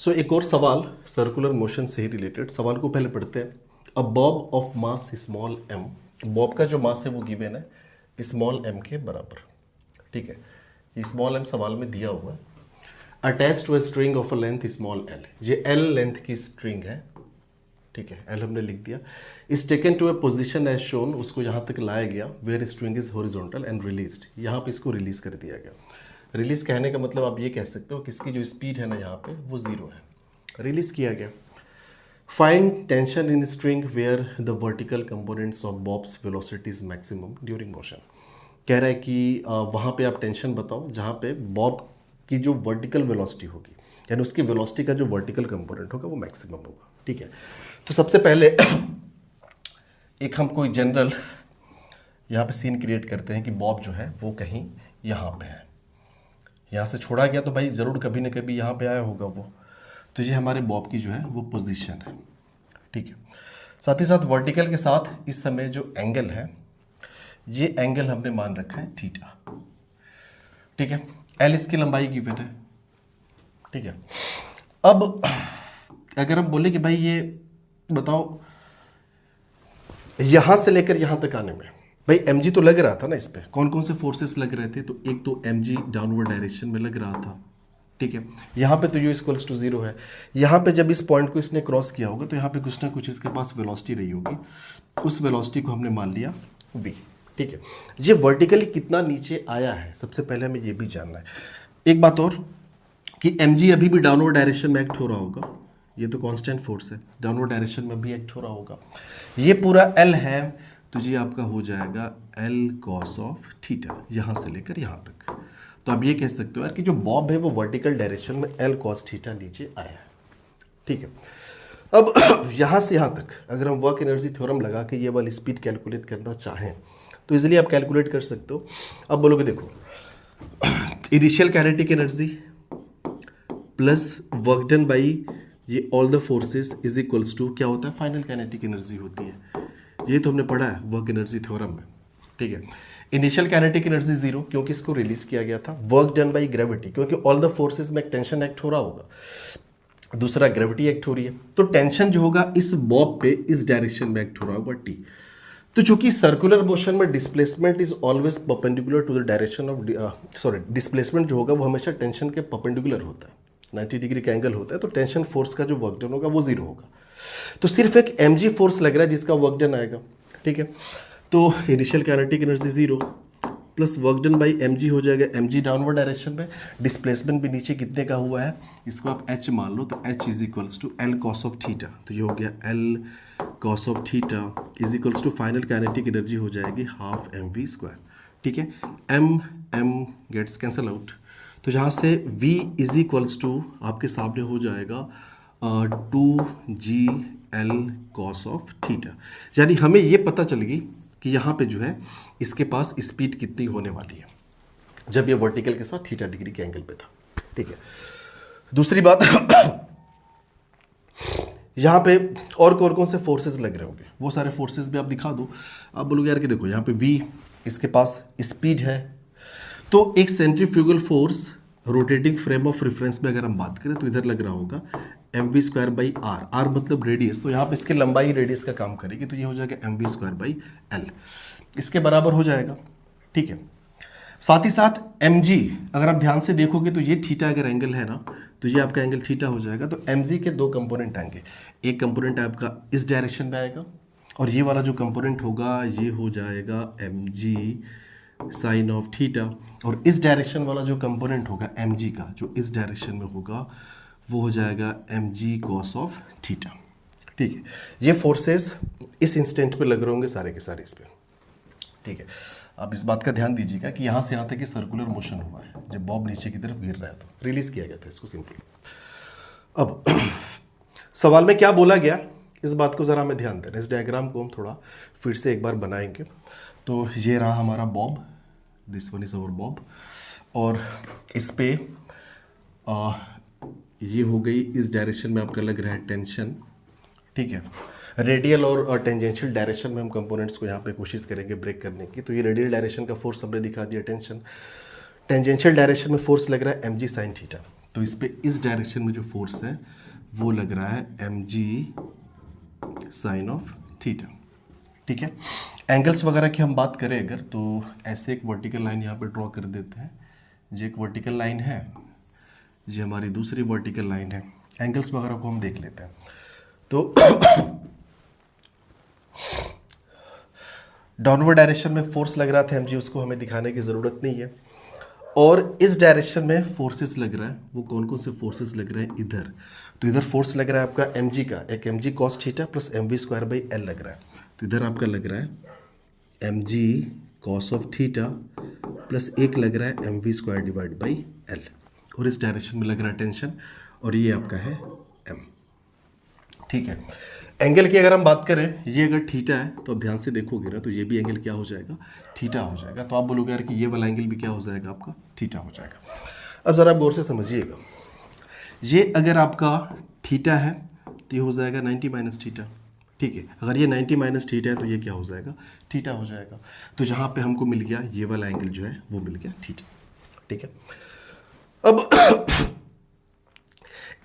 सो एक और सवाल सर्कुलर मोशन से ही रिलेटेड, सवाल को पहले पढ़ते हैं। A bob of mass small M, bob का जो मास है वो गिवन है स्मॉल एम के बराबर। ठीक है, ये स्मॉल एम सवाल में दिया हुआ है। Attach to a string of a length small L, ये एल लेंथ की स्ट्रिंग है। ठीक है, एल हमने लिख दिया। Is taken to a position as shown, उसको यहाँ तक लाया गया where string is horizontal and released, यहाँ पे इसको रिलीज कर दिया गया। रिलीज कहने का मतलब आप ये कह सकते हो कि इसकी जो स्पीड है ना यहाँ पे वो जीरो है, रिलीज किया गया। Find tension in string where the vertical components of bob's velocity is maximum during motion. कह रहा है कि वहाँ पे आप टेंशन बताओ जहाँ पे बॉब की जो वर्टिकल वेलोसिटी होगी, यानी उसकी वेलोसिटी का जो वर्टिकल कंपोनेंट होगा वो मैक्सिमम होगा। ठीक है, तो सबसे पहले एक हम कोई जनरल यहाँ पे सीन क्रिएट करते हैं कि बॉब जो है वो कहीं यहाँ पे है, यहाँ से छोड़ा गया तो भाई ज़रूर कभी ना कभी यहाँ पे आया होगा वो। तो ये हमारे बॉब की जो है वो पोजीशन है। ठीक है, साथ ही साथ वर्टिकल के साथ इस समय जो एंगल है, ये एंगल हमने मान रखा है थीटा। ठीक है, एल इसकी लंबाई गिवन है। ठीक है, अब अगर हम बोले कि भाई ये बताओ यहां से लेकर यहां तक आने में भाई mg तो लग रहा था ना, इस पे कौन कौन से फोर्सेस लग रहे थे, तो एक तो mg डाउनवर्ड डायरेक्शन में लग रहा था। ठीक है, यहाँ पे तो u इक्वल्स टू जीरो है। यहाँ पे जब इस पॉइंट को इसने क्रॉस किया होगा तो यहाँ पे कुछ ना कुछ इसके पास वेलोसिटी रही होगी, उस वेलोसिटी को हमने मान लिया v। ठीक है, ये वर्टिकली कितना नीचे आया है सबसे पहले हमें ये भी जानना है। एक बात और कि mg अभी भी डाउनवर्ड डायरेक्शन में एक्ट हो रहा होगा, ये तो कांस्टेंट फोर्स है, डाउनवर्ड डायरेक्शन में भी एक्ट हो रहा होगा। ये पूरा L है तो ये आपका हो जाएगा L cos ऑफ थीटा, यहाँ से लेकर यहाँ तक। तो आप ये कह सकते हो यार कि जो बॉब है वो वर्टिकल डायरेक्शन में L cos थीटा नीचे आया है। ठीक है, अब यहाँ से यहाँ तक अगर हम वर्क एनर्जी थ्योरम लगा के ये वाली स्पीड कैलकुलेट करना चाहें तो इजीली आप कैलकुलेट कर सकते हो। अब बोलोगे देखो initial kinetic energy plus work done by ये all the forces is equals to क्या होता है, फाइनल काइनेटिक एनर्जी होती है। ये तो हमने पढ़ा है वर्क एनर्जी थ्योरम में। ठीक है, इनिशियल काइनेटिक एनर्जी जीरो क्योंकि इसको रिलीज किया गया था। वर्क डन बाई ग्रेविटी क्योंकि ऑल द फोर्सेस में टेंशन एक्ट हो रहा होगा, दूसरा ग्रेविटी एक्ट हो रही है, तो टेंशन जो होगा इस बॉब पे इस डायरेक्शन में एक्ट हो रहा होगा टी। तो चूंकि सर्कुलर मोशन में displacement is always perpendicular to the direction of displacement जो होगा वो हमेशा टेंशन के परपेंडिकुलर होता है, 90 डिग्री का एंगल होता है, तो टेंशन फोर्स का जो वर्क डन होगा वो जीरो होगा। तो सिर्फ एक mg फोर्स लग रहा है जिसका वर्क डन आएगा। ठीक है, तो initial kinetic energy zero plus work done by mg हो जाएगा, mg डाउनवर्ड डायरेक्शन में, डिस्प्लेसमेंट भी नीचे कितने का हुआ है इसको आप h मान लो, तो h is equals to L cos of theta, तो ये हो गया L cos of theta is equals to final kinetic energy हो जाएगी हाफ mv स्क्वायर। ठीक है, m गेट्स कैंसल आउट, तो यहाँ से v इज इक्वल्स टू आपके सामने हो जाएगा 2gl cos ऑफ थीटा। यानी हमें ये पता चलेगी कि यहाँ पे जो है इसके पास स्पीड कितनी होने वाली है जब ये वर्टिकल के साथ थीटा डिग्री के एंगल पे था। ठीक है, दूसरी बात यहाँ पे और कौन से फोर्सेस लग रहे होंगे वो सारे फोर्सेस भी आप दिखा दो। आप बोलोगे यार कि देखो यहाँ पे v इसके पास स्पीड है, तो एक centrifugal force rotating frame of reference में अगर हम बात करें तो इधर लग रहा होगा mv square by R, R मतलब रेडियस, तो यहाँ पे इसकी लंबाई रेडियस का काम करेगी, तो ये हो जाएगा mv स्क्वायर बाई एल, इसके बराबर हो जाएगा। ठीक है, साथ ही साथ mg अगर आप ध्यान से देखोगे तो ये थीटा अगर एंगल है ना तो ये आपका एंगल थीटा हो जाएगा। तो mg के दो कंपोनेंट आएंगे, एक कंपोनेंट आपका इस डायरेक्शन में आएगा और ये वाला जो कंपोनेंट होगा ये हो जाएगा mg साइन ऑफ थीटा, और इस डायरेक्शन वाला जो कंपोनेंट होगा mg का जो इस डायरेक्शन में होगा वो हो जाएगा mg cos ऑफ थीटा। ठीक है, ये फोर्सेस इस इंस्टेंट पे लग रहे होंगे सारे के सारे इस पे। ठीक है, आप इस बात का ध्यान दीजिएगा कि यहाँ से यहाँ तक कि सर्कुलर मोशन हुआ है, जब बॉब नीचे की तरफ गिर रहा है तो रिलीज किया गया था इसको सिंपली। अब सवाल में क्या बोला गया इस बात को ज़रा हमें ध्यान देना, इस डायग्राम को हम थोड़ा फिर से एक बार बनाएंगे। तो ये रहा हमारा Bob, this one is our Bob, और इस पे ये हो गई इस डायरेक्शन में आपका लग रहा है टेंशन। ठीक है, रेडियल और टेंजेंशियल डायरेक्शन में हम कंपोनेंट्स को यहाँ पे कोशिश करेंगे ब्रेक करने की। तो ये रेडियल डायरेक्शन का फोर्स हमने दिखा दिया टेंशन, टेंजेंशियल डायरेक्शन में फोर्स लग रहा है mg साइन थीटा। तो इस पे इस डायरेक्शन में जो फोर्स है वो लग रहा है mg साइन ऑफ थीटा। ठीक है, एंगल्स वगैरह की हम बात करें अगर, तो ऐसे एक वर्टिकल लाइन यहाँ पे ड्रॉ कर देते हैं। ये एक वर्टिकल लाइन है, ये हमारी दूसरी वर्टिकल लाइन है। एंगल्स वगैरह को हम देख लेते हैं। तो डाउनवर्ड डायरेक्शन में फोर्स लग रहा था mg, उसको हमें दिखाने की ज़रूरत नहीं है। और इस डायरेक्शन में फोर्सेस लग रहा है, वो कौन कौन से फोर्सेस लग रहे हैं इधर। तो इधर फोर्स लग रहा है आपका mg का, एक mg cos theta plus mv square by L लग रहा है। तो इधर आपका लग रहा है mg cos of theta plus एक लग रहा है mv square divide by L. और इस डायरेक्शन में लग रहा है टेंशन, और ये आपका है m। ठीक है, एंगल की अगर हम बात करें, ये अगर थीटा है तो आप ध्यान से देखोगे ना, तो ये भी एंगल क्या हो जाएगा, थीटा हो जाएगा। तो आप बोलोगे यार कि ये वाला एंगल भी क्या हो जाएगा, आपका थीटा हो जाएगा। अब ज़रा आप गौर से समझिएगा, ये अगर आपका थीटा है तो ये हो जाएगा 90 माइनस थीटा। ठीक है, अगर ये 90 माइनस थीटा है तो ये क्या हो जाएगा, थीटा हो जाएगा। तो यहाँ पे हमको मिल गया ये वाला एंगल जो है वो मिल गया थीटा। ठीक है, अब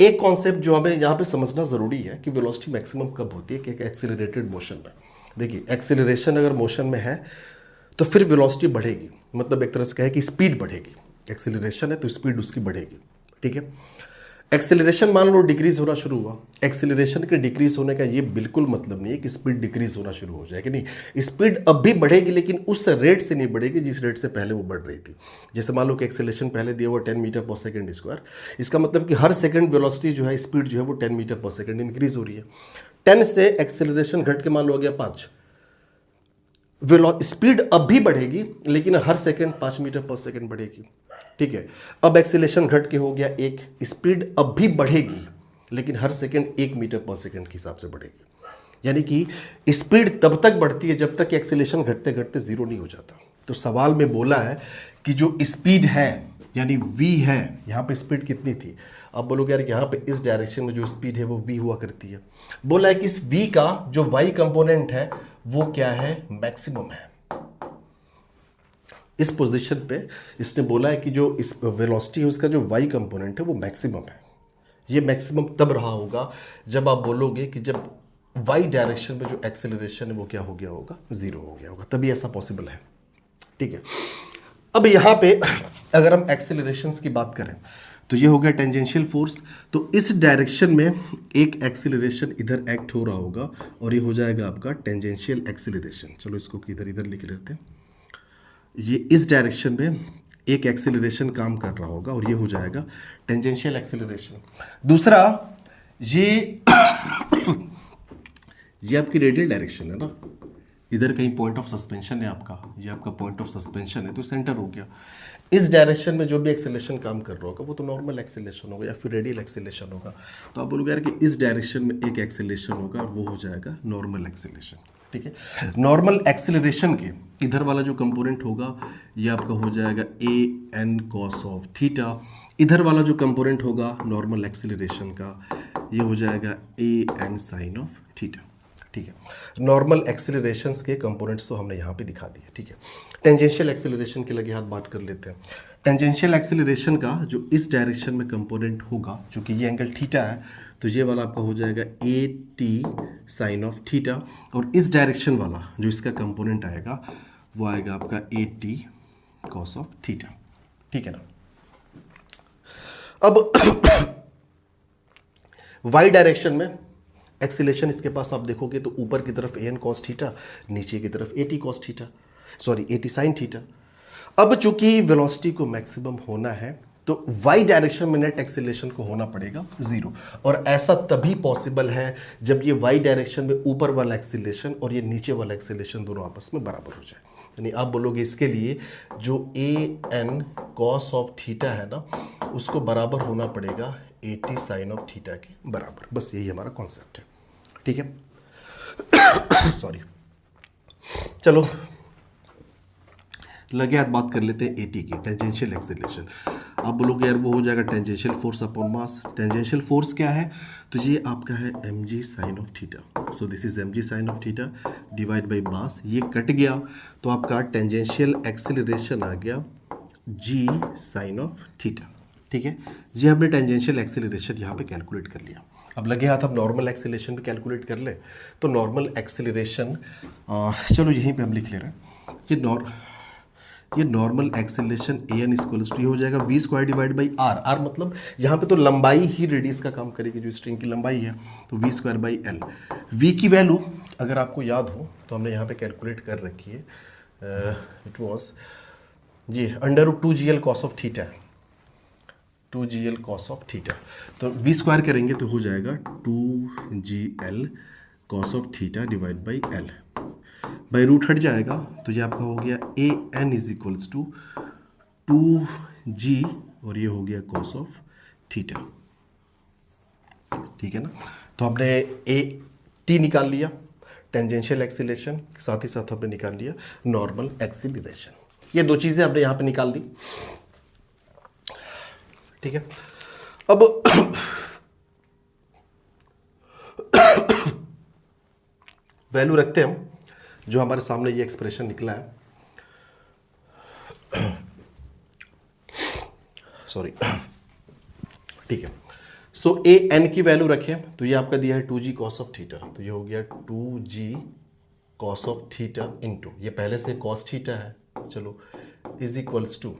एक कॉन्सेप्ट जो हमें यहाँ पे समझना ज़रूरी है कि वेलोसिटी मैक्सिमम कब होती है कि एक एक्सेलरेटेड मोशन में। देखिए, एक्सेलरेशन अगर मोशन में है तो फिर वेलोसिटी बढ़ेगी, मतलब एक तरह से कहे कि स्पीड बढ़ेगी। एक्सेलरेशन है तो स्पीड उसकी बढ़ेगी। ठीक है, एक्सेलरेशन मान लो डिक्रीज होना शुरू हुआ, एक्सेलरेशन के डिक्रीज होने का ये बिल्कुल मतलब नहीं है कि स्पीड डिक्रीज होना शुरू हो जाएगी, नहीं, स्पीड अब भी बढ़ेगी लेकिन उस रेट से नहीं बढ़ेगी जिस रेट से पहले वो बढ़ रही थी। जैसे मान लो कि एक्सेलरेशन पहले दिया हुआ 10 मीटर पर सेकंड स्क्वायर, इसका मतलब कि हर सेकंड वेलोसिटी जो है, स्पीड जो है वो 10 मीटर पर सेकंड इंक्रीज हो रही है। 10 से एक्सेलरेशन घट के मान लो आ गया 5, स्पीड अब भी बढ़ेगी लेकिन हर सेकंड 5 मीटर पर सेकंड बढ़ेगी। ठीक है, अब एक्सेलरेशन घट के हो गया 1, स्पीड अब भी बढ़ेगी लेकिन हर सेकंड 1 मीटर पर सेकंड के हिसाब से बढ़ेगी। यानी कि स्पीड तब तक बढ़ती है जब तक एक्सेलरेशन घटते घटते जीरो नहीं हो जाता। तो सवाल में बोला है कि जो स्पीड है यानी v है, यहाँ पे स्पीड कितनी थी, अब बोलोगे यार कि यहाँ पे इस डायरेक्शन में जो स्पीड है वो v हुआ करती है। बोला है कि इस v का जो y कंपोनेंट है वो क्या है, मैक्सिमम है। इस पोजीशन पे इसने बोला है कि जो इस वेलोसिटी है उसका जो y कंपोनेंट है वो मैक्सिमम है। ये मैक्सिमम तब रहा होगा जब आप बोलोगे कि जब y डायरेक्शन में जो एक्सेलरेशन है वो क्या हो गया होगा, जीरो हो गया होगा, तभी ऐसा पॉसिबल है। ठीक है, अब यहाँ पे अगर हम एक्सेलरेशंस की बात करें तो ये हो गया टेंजेंशियल फोर्स। तो इस डायरेक्शन में एक एक्सेलरेशन इधर एक्ट हो रहा होगा और ये हो जाएगा आपका टेंजेंशियल एक्सेलरेशन। चलो इसको इधर इधर लिख लेते हैं। ये इस डायरेक्शन में एक एक्सेलरेशन काम कर रहा होगा और ये हो जाएगा टेंजेंशियल एक्सेलरेशन। दूसरा ये ये आपकी रेडियल डायरेक्शन है ना, इधर कहीं पॉइंट ऑफ सस्पेंशन है आपका, ये आपका पॉइंट ऑफ सस्पेंशन है तो सेंटर हो गया। इस डायरेक्शन में जो भी एक्सेलरेशन काम कर रहा होगा वो तो नॉर्मल एक्सेलरेशन होगा या फिर रेडियल एक्सेलरेशन होगा। तो आप बोलोगे यार कि इस डायरेक्शन में एक एक्सेलरेशन होगा और वो हो जाएगा नॉर्मल एक्सेलरेशन। ठीक है, नॉर्मल एक्सेलरेशन के इधर वाला जो कंपोनेंट होगा ये आपका हो जाएगा ए एन कॉस ऑफ थीटा। इधर वाला जो कंपोनेंट होगा नॉर्मल एक्सेलरेशन का ये हो जाएगा A N sign of theta. ठीक है, नॉर्मल एक्सेलरेशंस के कंपोनेंट्स तो हमने यहाँ पे दिखा दिए। ठीक है, टेंजेंशियल एक्सेलरेशन के लगे हाथ बात कर लेते हैं। टेंजेंशियल एक्सेलरेशन का जो इस डायरेक्शन में कंपोनेंट होगा, चूँकि ये एंगल थीटा है तो ये वाला आपका हो जाएगा A T sine of theta, और इस डायरेक्शन वाला जो इसका कंपोनेंट आएगा वो आएगा आपका A T cos of theta. ठीक है ना। अब वाई डायरेक्शन में एक्सेलरेशन इसके पास आप देखोगे तो ऊपर की तरफ ए एन कॉस थीटा, नीचे की तरफ A T cos theta, sorry A T sine theta. अब चूंकि वेलोसिटी को मैक्सिमम होना है तो वाई डायरेक्शन में नेट एक्सेलरेशन को होना पड़ेगा जीरो, और ऐसा तभी पॉसिबल है जब ये वाई डायरेक्शन में ऊपर वाला एक्सेलरेशन और ये नीचे वाला एक्सेलरेशन दोनों आपस में बराबर हो जाए। यानी आप बोलोगे इसके लिए जो A N cos of theta है ना उसको बराबर होना पड़ेगा A T sine of theta के बराबर। बस यही हमारा कॉन्सेप्ट है। ठीक है, सॉरी। चलो लगे हाथ बात कर लेते हैं एटी की, टेंजेंशियल एक्सेलरेशन। आप बोलोगे यार वो हो जाएगा tangential force upon mass. Tangential force क्या है, तो ये आपका है M G sine of theta. So this is M G sine of theta divide by mass. ये कट गया तो आपका टेंजेंशियल एक्सेलरेशन आ गया जी साइन ऑफ थीटा। ठीक है, ये हमने टेंजेंशियल एक्सेलरेशन यहाँ पे कैलकुलेट कर लिया। अब लगे हाथ अब नॉर्मल एक्सेलरेशन भी कैलकुलेट कर ले। तो नॉर्मल एक्सेलरेशन चलो यहीं पे हम लिख ले रहे हैं ये normal acceleration A N equals to ये हो जाएगा V square divide by R. R मतलब यहाँ पे तो लंबाई ही रेडियस का काम करेगी, जो स्ट्रिंग की लंबाई है, तो we square by L. V की वैल्यू अगर आपको याद हो तो हमने यहाँ पे कैलकुलेट कर रखी है, इट वॉज ये under root 2gl cos of theta, 2gl cos of theta. तो वी स्क्वायर करेंगे तो हो जाएगा 2gl cos of theta divide by L. By root हट जाएगा तो ये आपका हो गया A N is equals to 2g और ये हो गया कॉस ऑफ थीटा। ठीक है ना। तो हमने ए टी निकाल लिया टेंजेंशियल एक्सीलरेशन, साथ ही साथ हमने निकाल लिया नॉर्मल एक्सीलरेशन। ये दो चीज़ें हमने यहाँ पे निकाल दी। ठीक है, अब वैल्यू रखते हैं हम जो हमारे सामने ये एक्सप्रेशन निकला है, सॉरी, ठीक है। सो ए एन की वैल्यू रखें तो ये आपका दिया है 2g कॉस ऑफ थीटा, तो ये हो गया 2g cos of theta into ये पहले से कॉस थीटा है, चलो, is equals to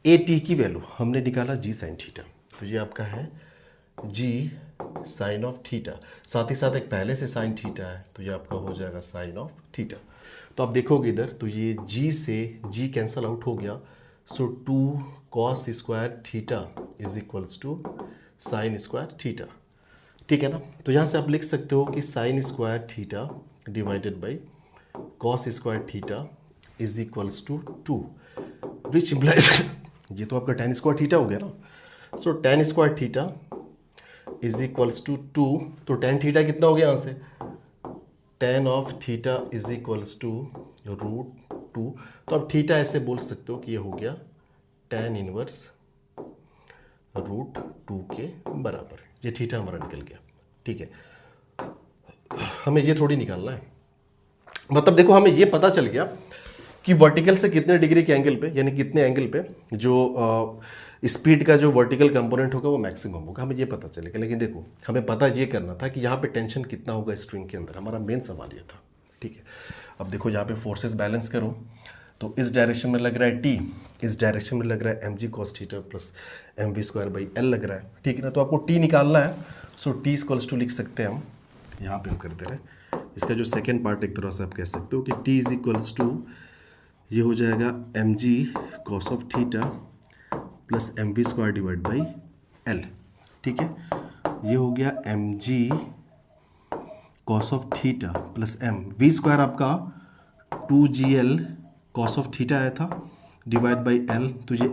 A T की वैल्यू हमने निकाला जी साइन थीटा, तो ये आपका है जी साइन ऑफ थीटा, साथ ही साथ एक पहले से साइन थीटा है, तो ये आपका हो जाएगा साइन ऑफ थीटा। तो आप देखोगे इधर तो ये जी से जी कैंसल आउट हो गया, so 2 cos square theta is equals to sine square theta. ठीक है ना। तो यहाँ से आप लिख सकते हो कि sine square theta divided by cos square theta is equals to 2, which implies ये तो आपका टेन स्क्वायर थीटा हो गया ना, so tan square theta is equals to 2, तो टेन थीटा कितना हो गया यहाँ से, tan of theta is equals to root 2, तो अब थीटा ऐसे बोल सकते हो कि ये हो गया टेन इनवर्स रूट 2 के बराबर। ये थीटा हमारा निकल गया। ठीक है, हमें ये थोड़ी निकालना है, मतलब देखो हमें ये पता चल गया कि वर्टिकल से कितने डिग्री के एंगल पे, यानी कितने एंगल पे जो स्पीड का जो वर्टिकल कंपोनेंट होगा वो मैक्सिमम होगा, हमें ये पता चलेगा। लेकिन देखो हमें पता ये करना था कि यहाँ पे टेंशन कितना होगा स्ट्रिंग के अंदर, हमारा मेन सवाल ये था। ठीक है, अब देखो यहाँ पे फोर्सेस बैलेंस करो तो इस डायरेक्शन में लग रहा है टी, इस डायरेक्शन में लग रहा है mg cos theta plus mv square by L लग रहा है। ठीक है ना, तो आपको टी निकालना है, सो टी इक्वल्स टू लिख सकते हैं हम, यहाँ पे हम करते रहे इसका जो सेकेंड पार्ट एक तरह से आप कह सकते हो कि टी इज इक्वल्स टू ये हो जाएगा mg cos of theta plus mv square divide by L. ठीक है, ये हो गया mg cos of theta plus v square आपका 2gl cos ऑफ थीटा आया था डिवाइड बाई एल, तो ये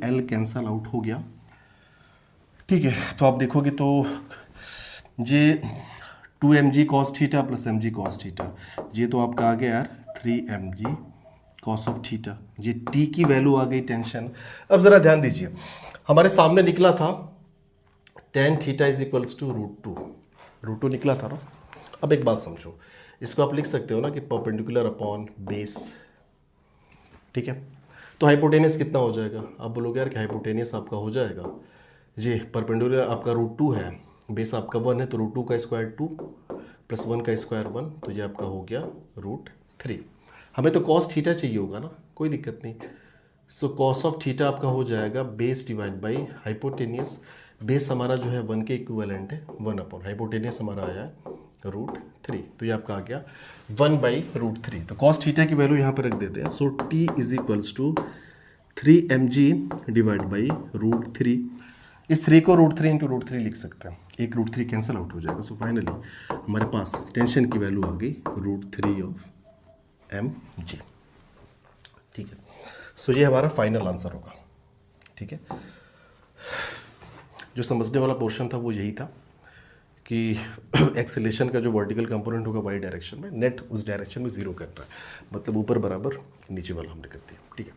एल कैंसल आउट हो गया। ठीक है, तो आप देखोगे तो ये 2mg cos theta plus mg cos theta, ये तो आपका आ गया यार 3mg cos ऑफ थीटा, ये t की वैल्यू आ गई टेंशन। अब ज़रा ध्यान दीजिए, हमारे सामने निकला था tan theta is equals to root two निकला था ना। अब एक बात समझो, इसको आप लिख सकते हो ना कि परपेंडिकुलर अपॉन बेस। ठीक है, तो हाइपोटेनियस कितना हो जाएगा, आप बोलोगे यार कि हाइपोटेनियस आपका हो जाएगा, ये परपेंडिकुलर आपका रूट 2 है, बेस आपका 1 है, तो रूट 2 का स्क्वायर 2 प्लस 1 का स्क्वायर 1, तो ये आपका हो गया रूट 3। हमें तो कॉस थीटा चाहिए होगा ना, कोई दिक्कत नहीं। सो कॉस ऑफ थीटा आपका हो जाएगा base divide by hypotenuse, base हमारा जो है 1 के इक्विवेलेंट है, 1 अपॉन हाइपोटेनियस हमारा आया है रूट 3, तो ये आपका आ गया 1 बाई रूट 3। तो कॉस थीटा की वैल्यू यहाँ पर रख देते हैं, so T is equals to 3mg divide by root 3। इस 3 को रूट 3 इंटू रूट 3 लिख सकते हैं, एक रूट 3 कैंसिल आउट हो जाएगा। सो फाइनली हमारे पास टेंशन की वैल्यू आ गई रूट 3 ऑफ mg। ठीक है, सो ये हमारा फाइनल आंसर होगा। ठीक है, जो समझने वाला पोर्शन था वो यही था कि एक्सेलेरेशन का जो वर्टिकल कंपोनेंट होगा वाई डायरेक्शन में, नेट उस डायरेक्शन में जीरो करना है, मतलब ऊपर बराबर नीचे वाला हमने कर दिया। ठीक है।